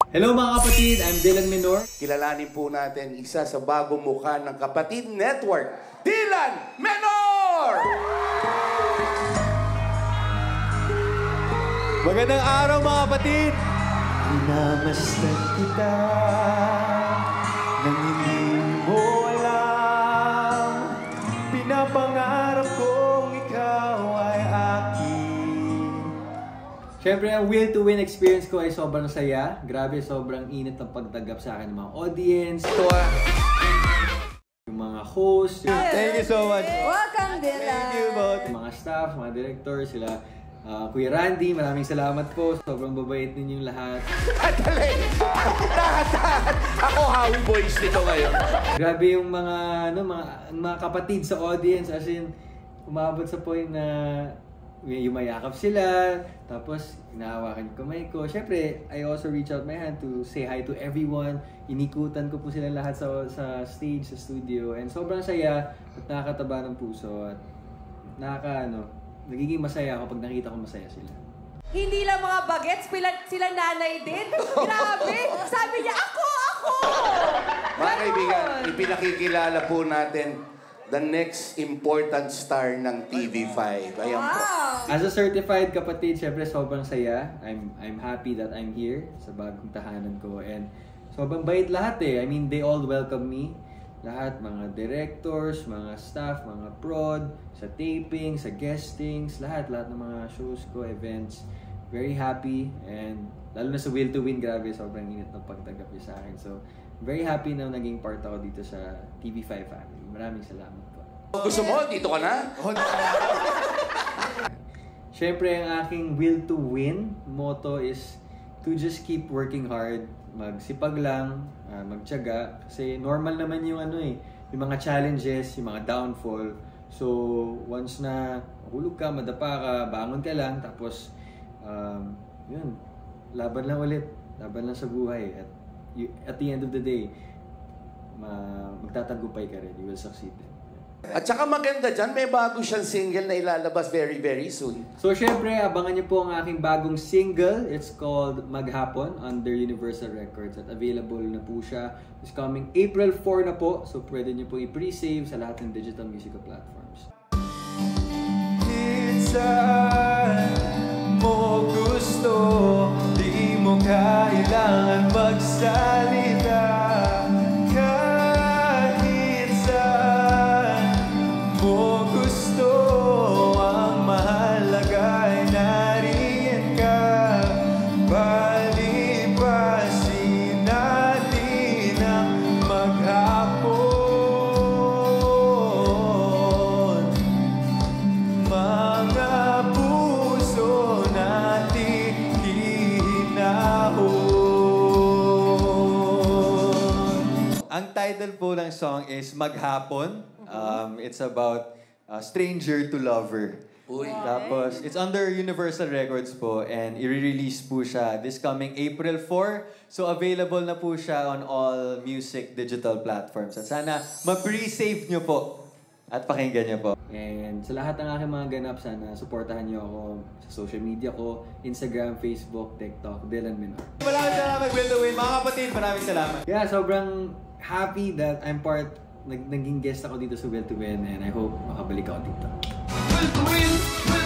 Hello mga kapatid, I'm Dylan Menor. Kilalanin po natin isa sa bagong mukha ng Kapatid Network, Dylan Menor! Magandang araw mga kapatid! Minamasdan kita nang hindi mo alam. Pinapangarap kong ikaw ay akin. Siyempre, ang Will to Win experience ko ay sobrang saya. Grabe, sobrang init ng pagtanggap sa akin ng mga audience. Yung mga hosts. Thank you so much. Welcome, Dylan. Thank you both. Yung mga staff, mga director, sila. Kuya Randy, maraming salamat po. Sobrang babait ninyong lahat. Dali! Lahat! Ako Howie Boys nito ngayon. Grabe yung mga kapatid sa audience. As in, umabot sa point na yumayakap sila. Tapos, inahawakan yung kamay ko. Siyempre, I also reach out my hand to say hi to everyone. Inikutan ko po sila lahat sa stage, sa studio. And sobrang saya at nakakataba ng puso. At nagiging masaya ako pag nakita ko masaya sila. Hindi lang mga bagets, sila nanay din. Grabe! Sabi niya, ako! Mga kaibigan, ipinakikilala po natin the next important star ng TV5. Ayan po. As a certified kapatid, syempre sobrang saya. I'm happy that I'm here sa bagong tahanan ko. And sobrang bait lahat eh. I mean, they all welcome me. Lahat, mga directors, mga staff, mga prod, sa taping, sa guestings, lahat ng mga shows ko, events. Very happy, and lalo na sa Will to Win, grabe, sobrang init ng pagtanggap niyo sa akin. So, very happy na naging part ako dito sa TV5 family. Maraming salamat po. Gusto mo? Dito ka na? Siyempre, ang aking Will to Win motto is to just keep working hard, magsipag lang, magtiyaga. Kasi normal naman yung yung mga challenges, yung mga downfall. So, once na hulog ka, madapa ka, bangon ka lang, tapos, yun, laban lang ulit. Laban lang sa buhay. At the end of the day, magtatagumpay ka rin. You will succeed. At saka maganda dyan, may bago siyang single na ilalabas very, very soon. So, syempre, abangan niyo po ang aking bagong single. It's called Maghapon under Universal Records. At available na po siya. It's coming April 4 na po. So, pwede niyo po i-pre-save sa lahat ng digital musical platforms. Minsan mo gusto, di mo kailangan magsalita. Kahit saan mo gusto, ang mahalaga ay nariyan ka. Palipasin natin ang maghapon. Mga puso natin hihinahon. Ang title po ng song is Maghapon. It's about stranger to lover. Uy. Tapos, it's under Universal Records po and i-release po siya this coming April 4. So, available na po siya on all music digital platforms. At sana ma-pre-save nyo po at pakinggan nyo po. And sa lahat ng aking mga ganap, sana supportahan niyo ako sa social media ko, Instagram, Facebook, TikTok, Dylan Menor. Maraming salamat, Will to Win. Mga kapatid, maraming salamat. Yeah, sobrang happy that I'm naging guest ako dito sa Will to Win, and I hope makabalik ako dito. Will to Win!